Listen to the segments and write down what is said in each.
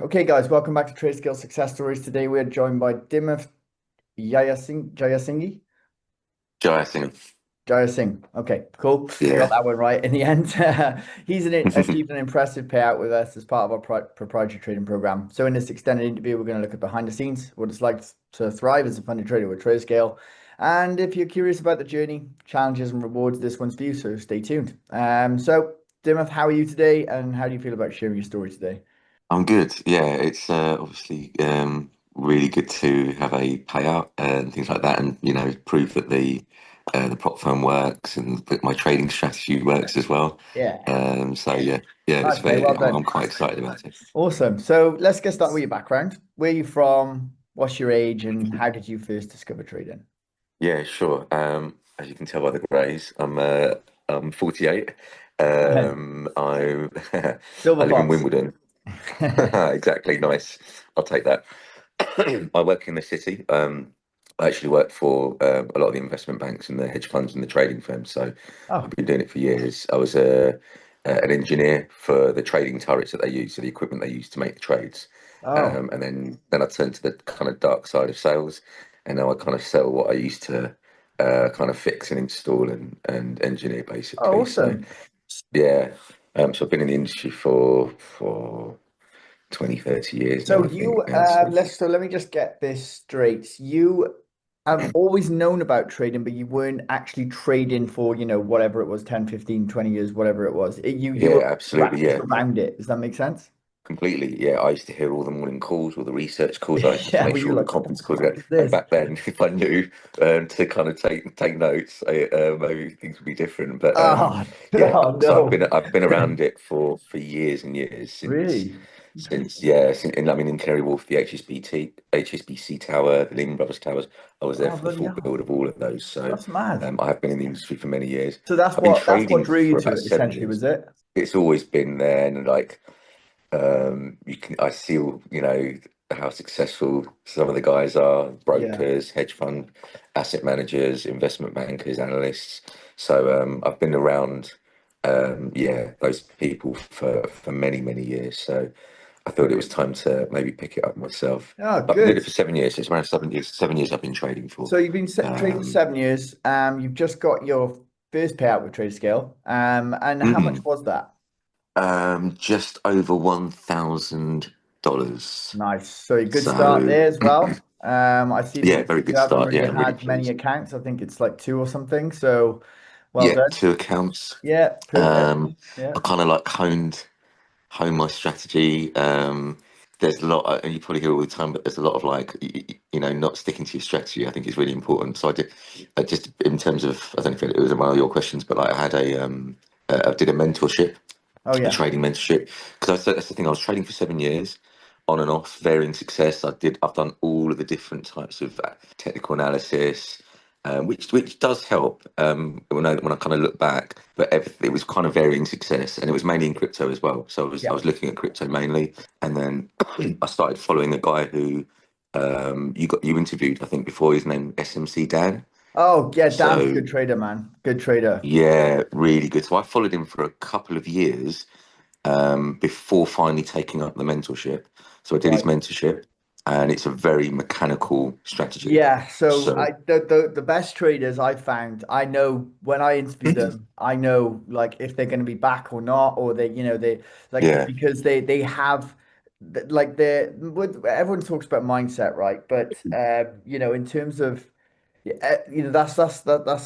Okay, guys, welcome back to Traderscale Success Stories. Today we're joined by Dimuth Jayasinghe. Jayasinghe. Jayasinghe. Okay, cool. Got Yeah. that one right in the end. He's achieved an impressive payout with us as part of our proprietary trading program. So, in this extended interview, we're going to look at behind the scenes, what it's like to thrive as a funded trader with Traderscale. And if you're curious about the journey, challenges, and rewards, this one's for you. So, stay tuned. Dimuth, how are you today? And how do you feel about sharing your story today? I'm good. Yeah, it's obviously really good to have a payout and things like that, and prove that the prop firm works and that my trading strategy works as well. Yeah. So yeah, it's Nice, mate. very. Well I'm, done. I'm quite excited about it. Awesome. So let's get started with your background. Where are you from? What's your age? And how did you first discover trading? Yeah, sure. As you can tell by the greys, I'm 48. I I Silver live in Fox. Wimbledon. Exactly, nice. I'll take that. I work in the city. I actually work for a lot of the investment banks and the hedge funds and the trading firms. So I've Oh, been doing it for years. I was an engineer for the trading turrets that they use, so the equipment they use to make the trades. oh, And then I turned to the kind of dark side of sales, and now I kind of sell what I used to kind of fix and install and engineer oh, basically. So awesome. yeah, so I've been in the industry for 20, 30 years now, So I think. you let me just get this straight. You have always known about trading, but you weren't actually trading for, whatever it was, 10, 15, 20 years, whatever it was. You Yeah, were absolutely. practiced Yeah, around it. Does that make sense? completely. Yeah, I used to hear all the morning calls, all the research calls. I used to Yeah, make but sure you're all the like, what the conference calls go. fuck is And this? back then, if I knew to kind of take notes, maybe things would be different. But Oh, yeah, oh so no. I've been around it for years and years Really? in Canary Wharf, the HSBC Tower, the Lehman Brothers Towers. I was there Oh, for the bloody full hell. build of all of those. So That's mad. I have been in the industry for many years. So that's I've been what trading drew you for to about it, seven essentially, was years. it? It's always been there, and like I see how successful some of the guys are, Yeah. brokers, hedge fund, asset managers, investment bankers, analysts. So I've been around those people for many, many years. So I thought it was time to maybe pick it up myself. Oh, I've been doing good. it for 7 years. So it's around 7 years. 7 years I've been trading for. So you've been trading for Um, 7 years. You've just got your first payout with Traderscale. And how much mm, was that? just over $1,000. Nice. So a good start So there as well. I see that yeah, very you good haven't start. really Yeah, I'm really had many pleased. accounts. I think it's like two or something. So well Yeah, done. two accounts. Yeah, perfect. Um, Yeah. I kind of like hone my strategy. There's a lot, and you probably hear all the time, but there's a lot of like, not sticking to your strategy. I think is really important. So I just in terms of, I don't know if it was one of your questions, but like I did a mentorship, Oh a yeah. trading mentorship, because I said that's the thing. I was trading for 7 years, on and off, varying success. I've done all of the different types of technical analysis, which does help when I kind of look back. But it was kind of varying success, and it was mainly in crypto as well. So I Yeah. was looking at crypto mainly, and then I started following a guy who you interviewed, I think, before. His name SMC Dan. Oh yeah, Dan's a So good trader, man. Good trader. yeah, really good. So I followed him for a couple of years before finally taking up the mentorship. So I did his Right. mentorship, and it's a very mechanical strategy. Yeah, so So the best traders I found, I know when I interview them, I know like if they're going to be back or not, or they like yeah, because they have like everyone talks about mindset, right? But in terms of yeah, that's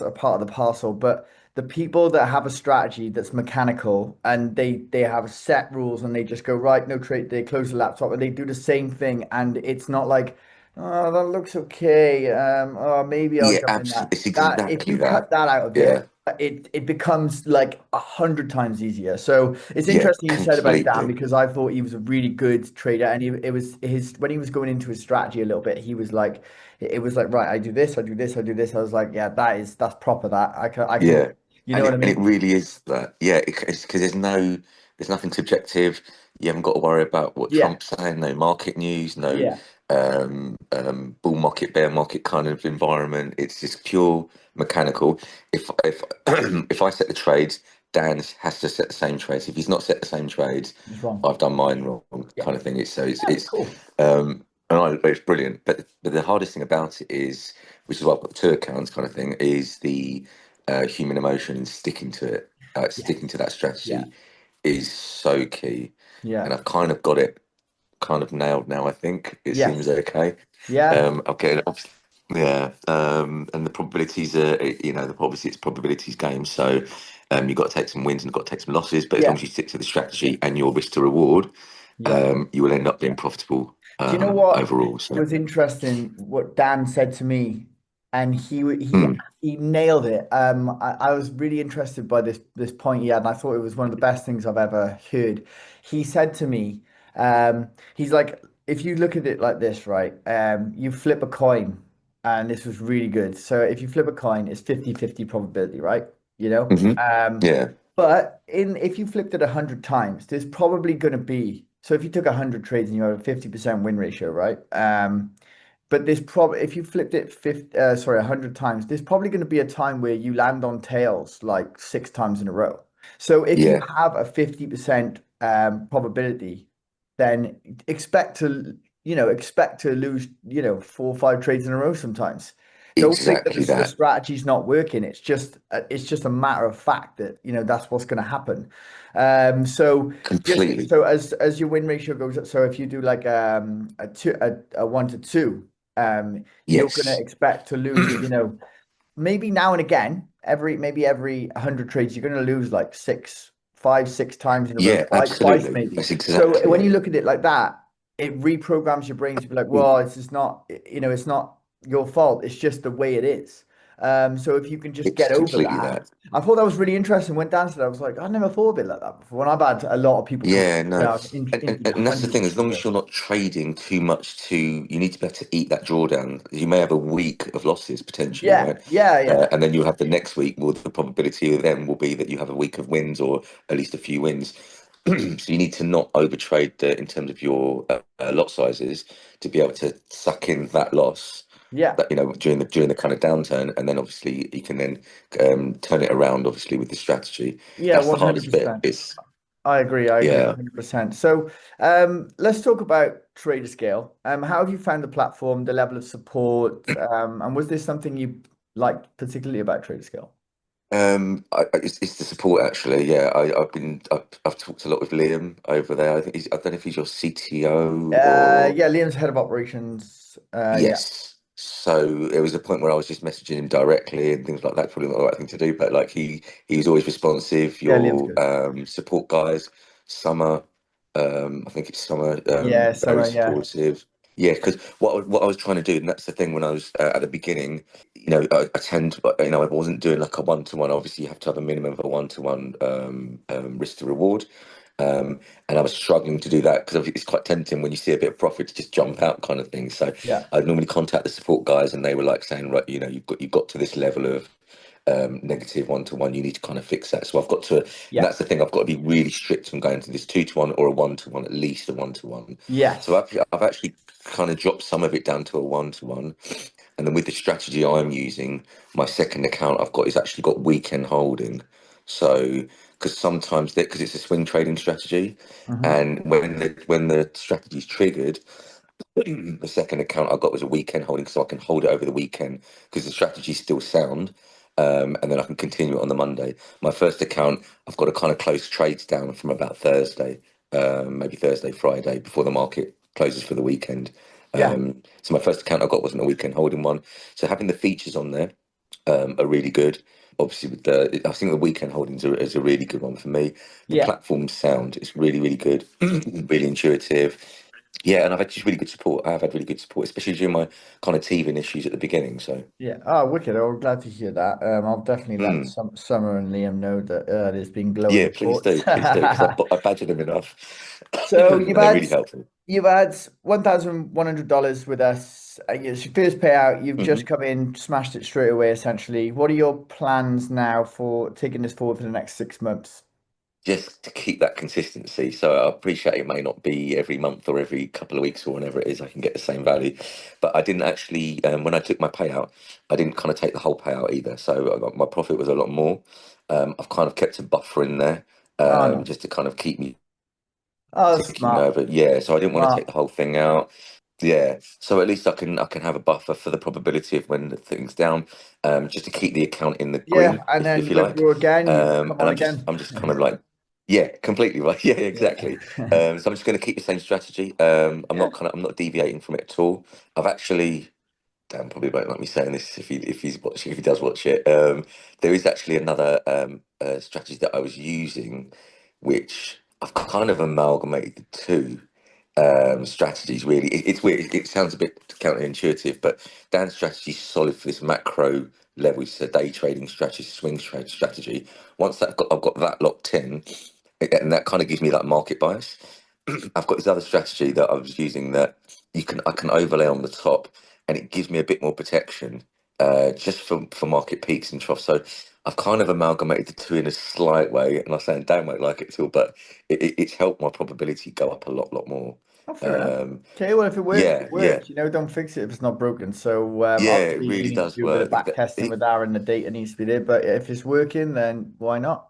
a part of the parcel. But the people that have a strategy that's mechanical and they have set rules and they just go right, no trade, they close the laptop and they do the same thing, and it's not like, oh, that looks okay. Oh, maybe I'll yeah, jump in that. absolutely. It's That if exactly you that. cut that out of Yeah, it, it becomes like 100 times easier. So it's yeah, interesting you said about Dan completely. because I thought he was a really good trader, and it was his when he was going into his strategy a little bit, he was like it was like, right, I do this, I do this, I do this. I was like, yeah, that's proper. That I can, Yeah, you know what I and it mean? really is that. Yeah, it's because there's nothing subjective. You haven't got to worry about what Yeah, Trump's saying. No market news. No yeah, bull market, bear market kind of environment. It's just pure mechanical. If if I set the trades, Dan has to set the same trades. If he's not set the same trades, It's wrong. I've done mine wrong, Yeah. kind of thing. It's so Oh, cool. it's brilliant. But the hardest thing about it is, which is why I've got two accounts, kind of thing, is the human emotion and sticking to it. Yeah. Sticking to that Yeah. strategy is so key, Yeah. and I've kind of got it kind of nailed now. I think it seems Yes. okay. Yeah. Okay, yeah. And the probabilities are, obviously it's probabilities game. So you've got to take some wins and you've got to take some losses. But as long Yeah. as you stick to the strategy and your risk to reward, Yeah. you will end up being profitable Do you know what overall. So, was interesting? What Dan said to me, and mm, he nailed it. I was really interested by this point he had, and I thought it was one of the best things I've ever heard. He said to me, he's like, if you look at it like this, right? You flip a coin, and this was really good. So if you flip a coin, it's 50-50 probability, right? You know? hmm yeah, But in if you flipped it 100 times, there's probably going to be so if you took 100 trades and you have a 50% win ratio, right? But there's probably if you flipped it 100 times, there's probably going to be a time where you land on tails like 6 times in a row. So if you yeah, have a 50% probability, then expect to lose, 4 or 5 trades in a row sometimes. Don't think that exactly the that. strategy's not working. It's just a matter of fact that that's what's going to happen. So just Completely. so as your win ratio goes up, so if you do like a 1 to 2, you're going to Yes. expect to lose, maybe now and again, maybe every 100 trades, you're going to lose like 6 times in a row, Yeah, twice absolutely. maybe. That's So exactly when you it. look at it like that, it reprograms your brain to be like, well, this is not, it's not your fault. It's just the way it is. So if you can just It's get over completely that, that. I thought that was really interesting. When Dan said, I was like, I never thought of it like that before. When I've had a lot of people come, Yeah, no, into the and that's the hundreds thing. of As long trades. as you're not trading too much, you need to be able to eat that drawdown. You may have a week of losses potentially, Yeah, right? yeah, yeah, And then you'll have the next week. Well, the probability of them will be that you have a week of wins or at least a few wins. So you need to not overtrade in terms of your lot sizes to be able to suck in that loss. yeah, That during the kind of downturn, and then obviously you can then turn it around. Obviously with the strategy, yeah, that's the hardest bit. 100%. It's I agree yeah. 100%. So, let's talk about Traderscale. How have you found the platform, the level of support, and was there something you liked particularly about Traderscale? It's the support actually. Yeah, I've talked a lot with Liam over there. I don't know if he's your CTO or Yeah, Liam's head of operations. Yeah, yes. So there was a point where I was just messaging him directly and things like that. Probably not the right thing to do, but like he was always responsive. yeah, Liam's Your good. support guys, Summer, I think it's Summer, Yeah, very summer. Yeah, supportive. Yeah, because what I was trying to do, and that's the thing when I was at the beginning, I tend, I wasn't doing like a one-to-one. Obviously, you have to have a minimum of a one-to-one risk to reward. And I was struggling to do that because it's quite tempting when you see a bit of profit to just jump out kind of thing. So yeah, I'd normally contact the support guys and they were like saying, right, you've got to this level of negative one-to-one, you need to kind of fix that. So I've got to, and yeah. that's the thing, I've got to be really strict on going to this 2-to-1 or a one-to-one, at least a one-to-one. So Yes. I've actually kind of dropped some of it down to a one-to-one. And then with the strategy I'm using, my second account I've got is actually got weekend holding. So because sometimes because it's a swing trading strategy, Hmm. and when the strategy is triggered, the second account I got was a weekend holding, so I can hold it over the weekend because the strategy is still sound, and then I can continue it on the Monday. My first account, I've got to kind of close trades down from about Thursday, maybe Thursday, Friday before the market closes for the weekend. Yeah, So my first account I got wasn't a weekend holding one. So having the features on there are really good. Obviously, I think the weekend holdings is a really good one for me. The yeah. platform sound is really, really good, really intuitive. Yeah, and I've had just really good support. I have had really good support, especially during my kind of teething issues at the beginning. So, Yeah. Oh, wicked. I'm glad to hear that. I'll definitely let mm, Summer and Liam know that there's been glowing yeah, reports. please do, because I badgered them enough, So and they're really helpful. you've had $1,100 with us. It's your first payout. You've just Mhm. come in, smashed it straight away, essentially. What are your plans now for taking this forward for the next 6 months? Just to keep that consistency. So I appreciate it may not be every month or every couple of weeks or whenever it is I can get the same value, but I didn't actually when I took my payout, I didn't kind of take the whole payout either. So my profit was a lot more. I've kind of kept a buffer in there, Oh no. just to kind of keep me Oh, that's ticking smart. over. Yeah, so I didn't want to take Smart. the whole thing out. Yeah, so at least I can have a buffer for the probability of when the thing's down, just to keep the account in the Yeah, green, and if then you like. withdraw again, you come And on I'm again. just kind of like, yeah, completely right. Yeah, exactly. Yeah. So I'm just going to keep the same strategy. Yeah. I'm not deviating from it at all. I've actually, Dan probably won't like me saying this if he's watching, if he does watch it. There is actually another strategy that I was using, which I've kind of amalgamated the two strategies. Really, it's weird. It sounds a bit counterintuitive, but Dan's strategy is solid for this macro level. It's a day trading strategy, swing trade strategy. Once I've got that locked in, and that kind of gives me that market bias. I've got this other strategy that I was using that I can overlay on the top, and it gives me a bit more protection, just for market peaks and troughs. So I've kind of amalgamated the two in a slight way, and I'm saying Dan won't like it at all, but it's helped my probability go up a lot more. Oh, fair enough. Um, Okay, well, if it works, yeah, it yeah, works. You know, don't fix it if it's not broken. So yeah. It obviously, we really need to does do a bit of work. back testing with Aaron. The data needs to be there, but if it's working, then why not?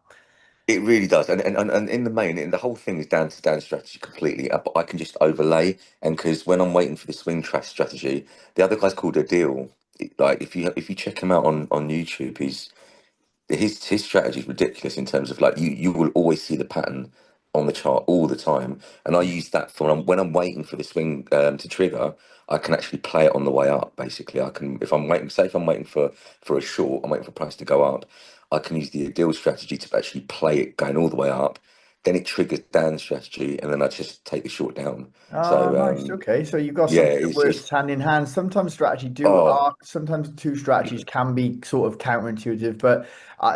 It really does, and in the main, the whole thing is down to Dan's strategy completely. But I can just overlay, and because when I'm waiting for the swing track strategy, the other guy's called a deal. Like if you check him out on YouTube, his strategy is ridiculous in terms of like you will always see the pattern on the chart all the time, and I use that for when I'm waiting for the swing to trigger. I can actually play it on the way up. Basically, I can if I'm waiting, say if I'm waiting for a short, I'm waiting for price to go up. I can use the deal strategy to actually play it going all the way up. Then it triggers Dan's strategy, and then I just take the short down. Oh, So nice. Okay, so you've got yeah, something that works it's hand in hand. Sometimes strategy do oh are sometimes two strategies can be sort of counterintuitive, but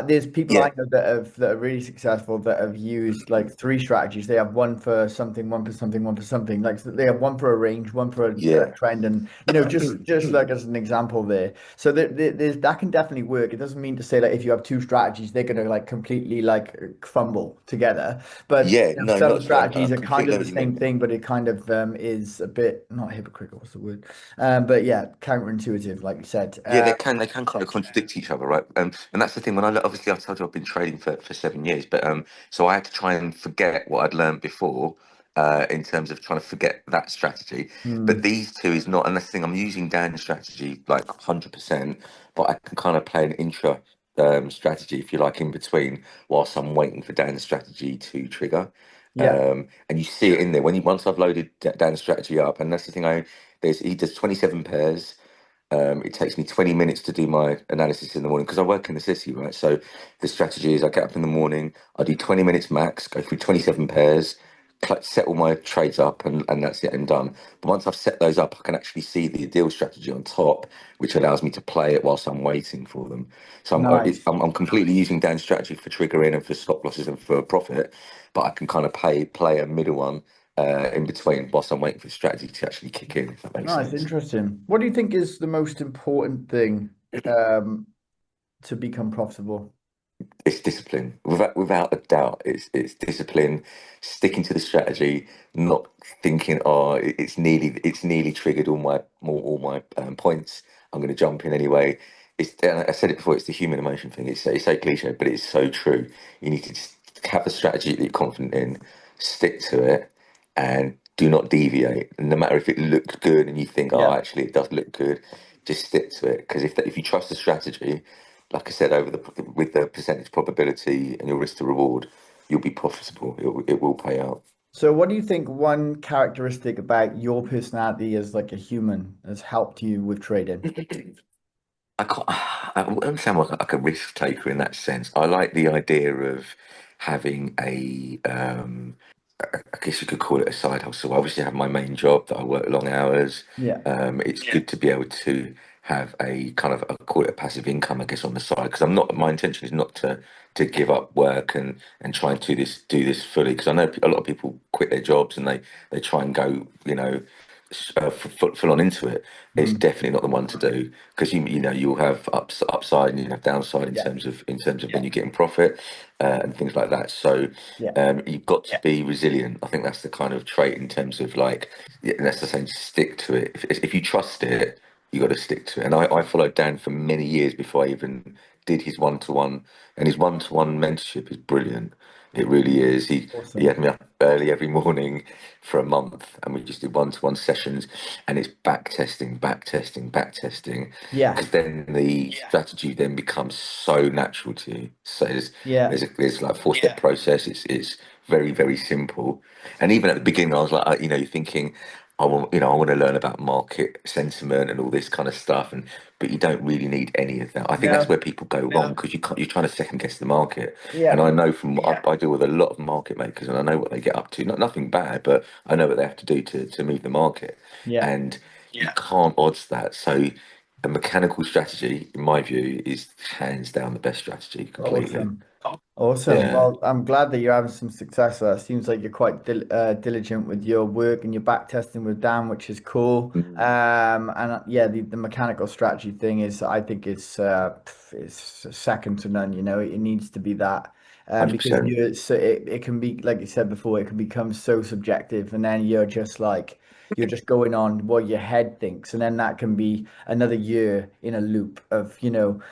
there's people yeah, I know that are really successful that have used like three strategies. They have one for something, one for something, one for something. Like so they have one for a range, one for a yeah. trend, and you know just like as an example there. So that can definitely work. It doesn't mean to say that if you have two strategies, they're gonna like completely like fumble together. But Yeah, you know, no, some not at all. I strategies are kind completely know of the what you same mean. thing, but it kind of is a bit not hypocritical, what's the word? But yeah, counterintuitive, like you said. Yeah, they can kind of contradict each other, right? And that's the thing. When obviously I told you I've been trading for 7 years, but so I had to try and forget what I'd learned before, in terms of trying to forget that strategy. But Hmm, these two is not, and that's the thing. I'm using Dan's strategy like 100%, but I can kind of play an intra strategy, if you like, in between whilst I'm waiting for Dan's strategy to trigger. yeah, And you see it in there when once I've loaded Dan's strategy up, and that's the thing. He does 27 pairs. It takes me 20 minutes to do my analysis in the morning because I work in the city, right? So the strategy is I get up in the morning, I do 20 minutes max, go through 27 pairs, set all my trades up, and that's it and done. But once I've set those up, I can actually see the deal strategy on top, which allows me to play it whilst I'm waiting for them. So nice. I'm completely using Dan's strategy for triggering and for stop losses and for profit, but I can kind of play a middle one in between whilst I'm waiting for the strategy to actually kick in, if that makes Nice, sense. interesting. What do you think is the most important thing um, to become profitable? It's discipline, without a doubt. It's discipline, sticking to the strategy, not thinking, oh, it's nearly triggered all my points. I'm going to jump in anyway. And I said it before. It's the human emotion thing. It's so cliche, but it's so true. You need to just have a strategy that you're confident in, stick to it, and do not deviate. And no matter if it looks good and you think, oh, Yeah. actually it does look good, just stick to it. Because if you trust the strategy, like I said, with the percentage probability and your risk to reward, you'll be profitable. It will pay out. So, what do you think one characteristic about your personality as like a human has helped you with trading? I can't. I wouldn't sound like a risk taker in that sense. I like the idea of having I guess you could call it a side hustle. I obviously have my main job that I work long hours. Yeah. It's good to be able to have a kind of, I call it a passive income, I guess, on the side, because my intention is not to give up work and try and do this fully, because I know a lot of people quit their jobs and they try and go, full on into it. It's Hmm. definitely not the one to do, because you know you'll have upside and you have downside in Yeah. terms of when you get in profit, and things like that. So Yeah. you've got to be resilient. I think that's the kind of trait in terms of like, yeah, and that's the same. Stick to it. If you trust it, you got to stick to it. And I followed Dan for many years before I even did his one-to-one, and his one-to-one mentorship is brilliant. It really is. He Awesome. had me up early every morning for a month, and we just did one-to-one sessions, and it's back testing, back testing, back testing, Yeah. because then the strategy then becomes so natural to you. So Yeah. there's like a four-step process. It's very, very simple. And even at the beginning, I was like, you're thinking, I want to learn about market sentiment and all this kind of stuff, but you don't really need any of that. I think that's No. where people go wrong because you're trying to second guess the market. And Yeah. I know I deal with a lot of market makers, and I know what they get up to. Nothing bad, but I know what they have to do to move the market, Yeah. and you can't odds that. So a mechanical strategy, in my view, is hands down the best strategy completely. Awesome. Awesome. Yeah. Well, I'm glad that you're having some success there. It seems like you're quite diligent with your work and your back testing with Dan, which is cool. Mm. And yeah, the mechanical strategy thing is, I think it's second to none. You know, it needs to be that. Because 100%. you so it can be like you said before, it can become so subjective, and then you're just going on what your head thinks, and then that can be another year in a loop of,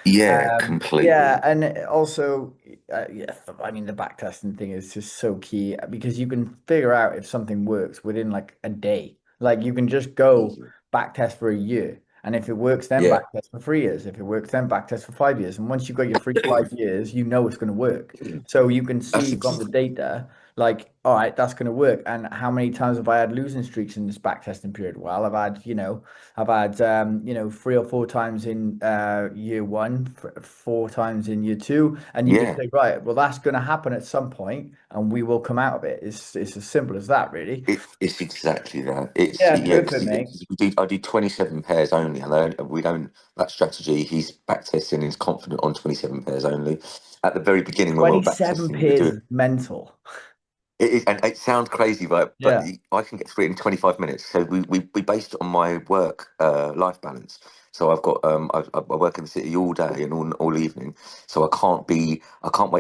Yeah, yeah, completely. and also, yeah, I mean, the back testing thing is just so key because you can figure out if something works within like a day. Like you can just go Easy. back test for a year, and if it works, then Yeah. back test for 3 years. If it works, then back test for 5 years. And once you've got your 3 5 years, you know it's going to work. So you can That's see from the ex- data, like, all right, that's going to work. And how many times have I had losing streaks in this back testing period? Well, I've had, 3 or 4 times in year one, 4 times in year two, and you just yeah. say, right, well, that's going to happen at some point, and we will come out of it. It's as simple as that, really. It's exactly that. It's Yeah, yeah, perfect, because mate. I do 27 pairs only, and we don't that strategy. He's back testing. He's confident on 27 pairs only. At the very beginning, when we were back 27 testing, we were pairs doing is mental. it is, and it sounds crazy, but Yeah. I can get through it in 25 minutes. So we based it on my work life balance. So I've got I work in the city all day and all evening. So I can't wait.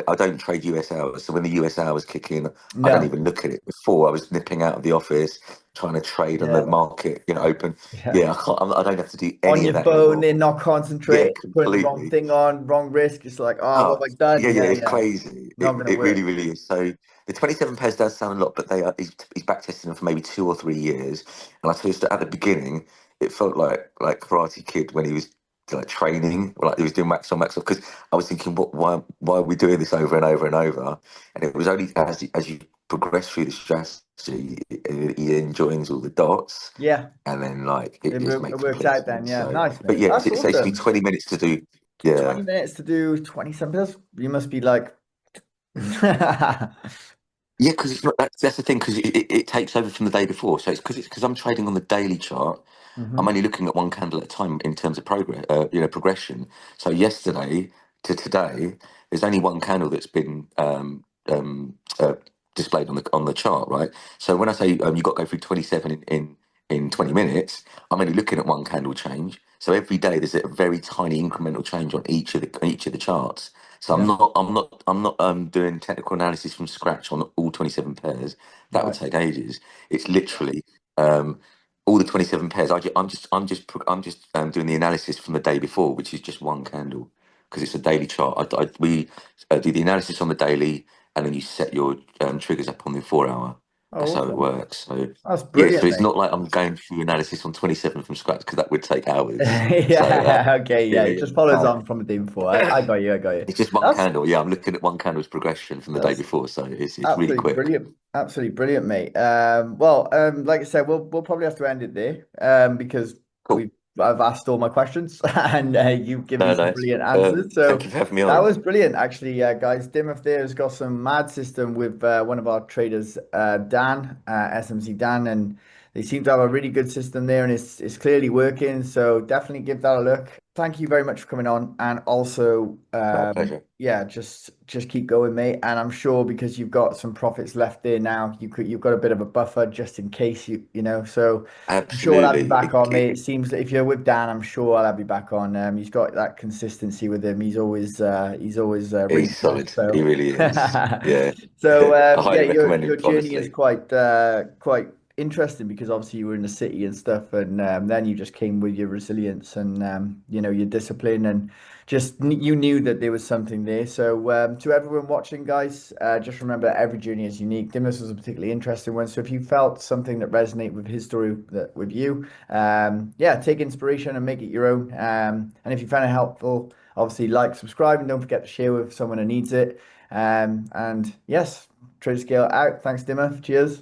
I don't trade US hours. So when the US hours kick in, I don't No. even look at it. Before I was nipping out of the office trying to trade on the Yeah. market, open. Yeah. Yeah, I don't have to do On any of your that phone, anymore. they're not Yeah, concentrating, putting the wrong completely. thing on, wrong risk. It's like, oh, what Oh, have I done? yeah, Yeah, it's yeah. crazy. Not gonna It really, work. really is. So the 27 pairs does sound a lot, but he's back testing them for maybe 2 or 3 years. And I suppose that at the beginning, it felt like Karate Kid when he was like training, like he was doing max on, because I was thinking, why are we doing this over and over and over? And it was only as you progress through the strategy, he then joins all the dots, Yeah. and then like it It, just it makes works complete out then. sense. Yeah. So, Nice, but mate. yeah, That's it takes me awesome. 20 minutes to do. Yeah. 20 minutes to do 27 pills. You must be like, Yeah, because it's not, that's the thing, because it takes over from the day before. So it's because I'm trading on the daily chart. I'm hmm only looking at one candle at a time in terms of progress, progression. So yesterday to today, there's only one candle that's been displayed on the chart, right? So when I say you've got to go through 27 in 20 minutes, I'm only looking at one candle change. So every day there's a very tiny incremental change on each of the charts. So Yeah. I'm not doing technical analysis from scratch on all 27 pairs. That would Right. take ages. It's literally um, all the 27 pairs. I'm just doing the analysis from the day before, which is just one candle because it's a daily chart. We do the analysis on the daily, and then you set your triggers up on the 4 hour. Oh, That's how it awesome. works. So That's yeah, so brilliant, it's mate. not like I'm going through analysis on 27 from scratch because that would take hours. So Yeah. Okay. Yeah. yeah, It yeah. just follows No. on from the day before. I got you. I got you. It's just one That's candle. Yeah, I'm looking at one candle's progression from the day that's before, so it's really absolutely quick. brilliant. Absolutely brilliant, mate. Like I said, we'll probably have to end it there, because Cool. I've asked all my questions and you've given me No, some no. brilliant answers. Thank So you for having me that on. was brilliant, actually, guys. Dimuth there has got some mad system with one of our traders, Dan, SMC Dan, and they seem to have a really good system there, and it's clearly working. So definitely give that a look. Thank you very much for coming on, and also, My pleasure. yeah, just keep going, mate. And I'm sure because you've got some profits left there now, you've got a bit of a buffer just in case you know. So I'm sure I'll have you Absolutely. back on, mate. It seems that if you're with Dan, I'm sure I'll have you back on. He's got that consistency with him. He's always really He's strong. solid. So He really is. Yeah. so I yeah, highly your recommend your him, journey is honestly. quite interesting because obviously you were in the city and stuff, and then you just came with your resilience and your discipline, and you knew that there was something there. So to everyone watching, guys, just remember every journey is unique. Dimas was a particularly interesting one. So if you felt something that resonated with his story with you, yeah, take inspiration and make it your own. And if you found it helpful, obviously like, subscribe, and don't forget to share with someone who needs it. And yes, Traderscale out. Thanks, Dimmer. Cheers.